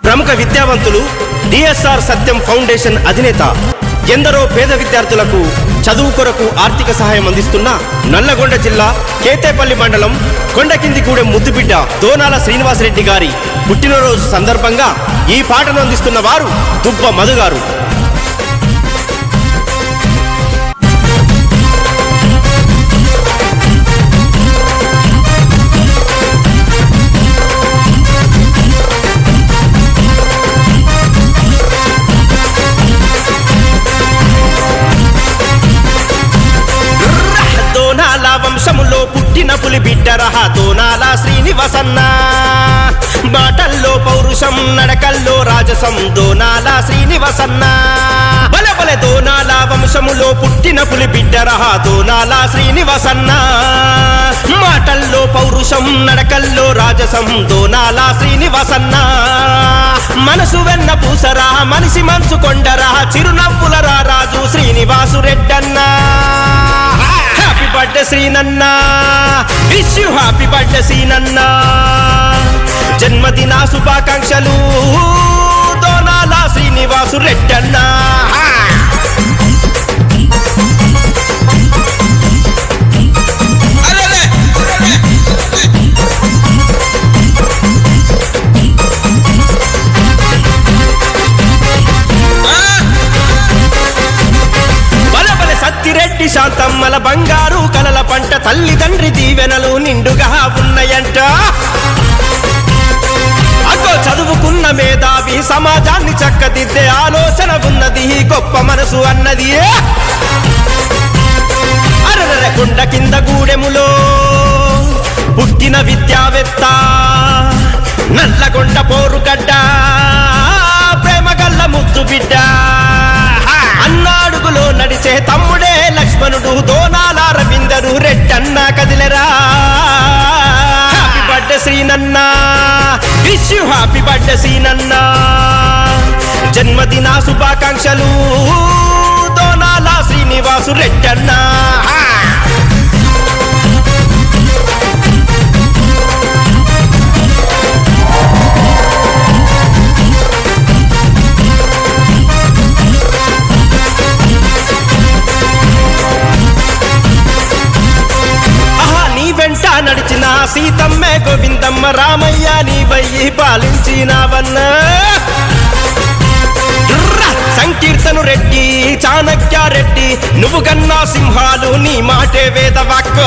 ప్రముఖ విద్యావంతులు డిఎస్ఆర్ సత్యం ఫౌండేషన్ అధినేత ఎందరో పేద విద్యార్థులకు చదువు కొరకు ఆర్థిక సహాయం అందిస్తున్న నల్లగొండ జిల్లా కేతేపల్లి మండలం కొండకిందిగూడెం ముద్దుబిడ్డ దోనాల శ్రీనివాసరెడ్డి గారి పుట్టినరోజు సందర్భంగా ఈ పాటను అందిస్తున్న వారు దుబ్బ మధు గారు. వంశములో పుట్టిన పులి బిడ్డరహ దోనాల శ్రీనివాసన్న, మాటల్లో పౌరుషం నడకల్లో రాజసం దోనాల శ్రీనివాసన్న. బలె బలె దోనాల వంశములో పుట్టిన పులి బిడ్డరహ దోనాల శ్రీనివాసన్న, మాటల్లో పౌరుషం నడకల్లో రాజసం దోనాల శ్రీనివాసన్న. మనసు వెన్న పూసరా మనిషి మనసు కొండరా చిరునవ్వులరా రాజు శ్రీనివాసు రెడ్డన్న. హ్యాపీ బర్త్డే శ్రీనన్నా, విష్ యు హ్యాపీ బర్త్డే శ్రీనన్నా. జన్మదిన శుభాకాంక్షలు దోనాల శ్రీనివాసు రెడ్డన్నా. సత్తిరెడ్డి శాంతమ్మల బంగారు కలల పంట తల్లిదండ్రి దీవెనలు నిండుగా ఉన్నాయంట. అగో చదువుకున్న మేధావి సమాజాన్ని చక్కదిద్దే ఆలోచన ఉన్నది గొప్ప మనసు అన్నది. అరరర కొండ కింద గూడెములో పుట్టిన విద్యావేత్త నల్లగొండ పోరుగడ్డ ప్రేమగల్ల ముద్దు బిడ్డ. అన్నాడుగులో నడిచే తమ్ముడే లక్ష్మణుడు దోనాల రవీందరు రెడ్డన్న కదిలరా. హ్యాపీ బర్త్డే శ్రీనన్నా, విష్ యు హ్యాపీ బర్త్డే శ్రీనన్నా. జన్మదిన శుభాకాంక్షలు దోనాల శ్రీనివాసు రెడ్డన్నా. నడిచిన సీతమ్మే గోవిందమ్మ రామయ్య నీ వయ్యి పాలించినవన్న. సంకీర్తను రెడ్డి చాణక్య రెడ్డి నువ్వు గన్నా సింహాలు నీ మాటే వేదవాక్.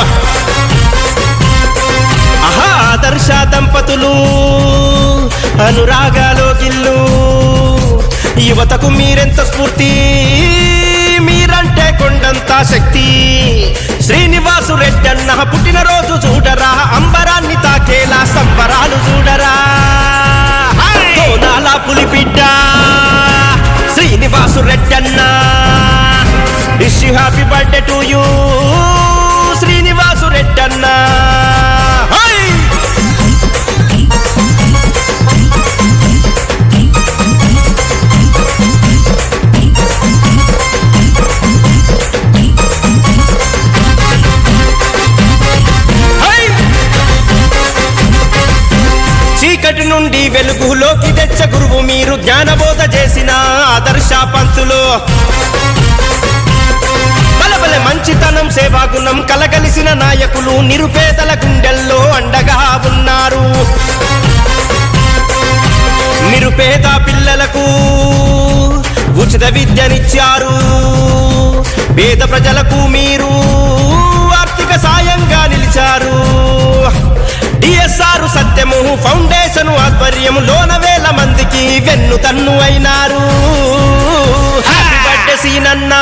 ఆదర్శ దంపతులు అనురాగాలో గిల్లు యువతకు మీరెంత స్ఫూర్తి, మీరంటే కొండంత శక్తి. శ్రీనివాసు రెడ్డన్న పుట్టినరోజు చూడరా, అంబరాన్ని తాకేలా సంబరాలు చూడరా. దోనాల పులిబిడ్డ శ్రీనివాసు రెడ్డన్న, wish you happy birthday to you Srinivasu రెడ్డన్న. చీకటి నుండి వెలుగులోకి తెచ్చ గురువు మీరు, జ్ఞానబోధ చేసిన ఆదర్శ పంతులు. బలబలె మంచితనం సేవాగుణం కలగలిసిన నాయకులు నిరుపేదల గుండెల్లో అండగా ఉన్నారు. నిరుపేద పిల్లలకు ఉచిత విద్యనిచ్చారు. పేద ప్రజలకు మీరు ఆర్థిక సాయంగా నిలిచారు. డిఎస్ఆర్ సత్యము ఫౌండేషన్ ఆధ్వర్యము లోన వేల మందికి వెన్ను తన్ను అయినారు. హ్యాపీ బర్త్డే సీనన్నా,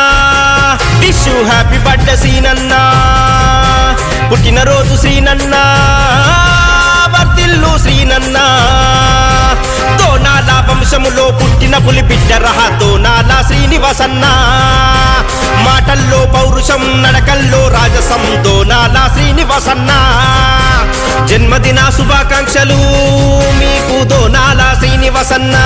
విష్ యు హ్యాపీ బర్త్డే సీనన్నా. పుట్టినరోజు శ్రీనన్నా, వర్ధిల్లు శ్రీనన్నా. దోనాల వంశములో పుట్టిన పులి బిడ్డరహ దోనాల శ్రీనివాసన్న, మాటల్లో పౌరుషం నడకల్లో రాజసం దోనాల శ్రీనివాసన్న. జన్మదిన శుభాకాంక్షలు మీకు దోనాల శ్రీనివాసన్న.